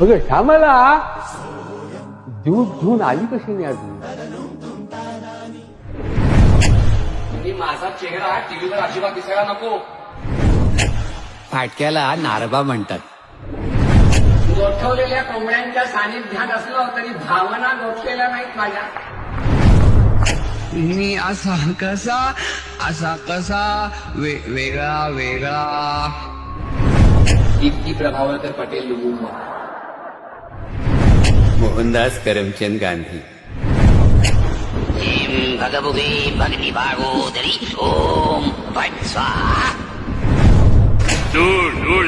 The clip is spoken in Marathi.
अगं श्यामला दूध घेऊन आली कशी नाही अजून? आणि माझा चेहरा टीव्हीवर अजिबात दिसायला नको. फाटक्याला नारबा म्हणतात. गोठवलेल्या कोंबड्यांच्या सानिध्यात असलो तरी भावना गोठलेल्या नाहीत माझ्या. मी असा कसा वेगळा वेगळा. इतकी प्रभावळकर पटेल लिहून मोहनदास करमचंद गांधी. भगभुगे भगनी भागोदरी ओम भट स्वाहा. दूर दूर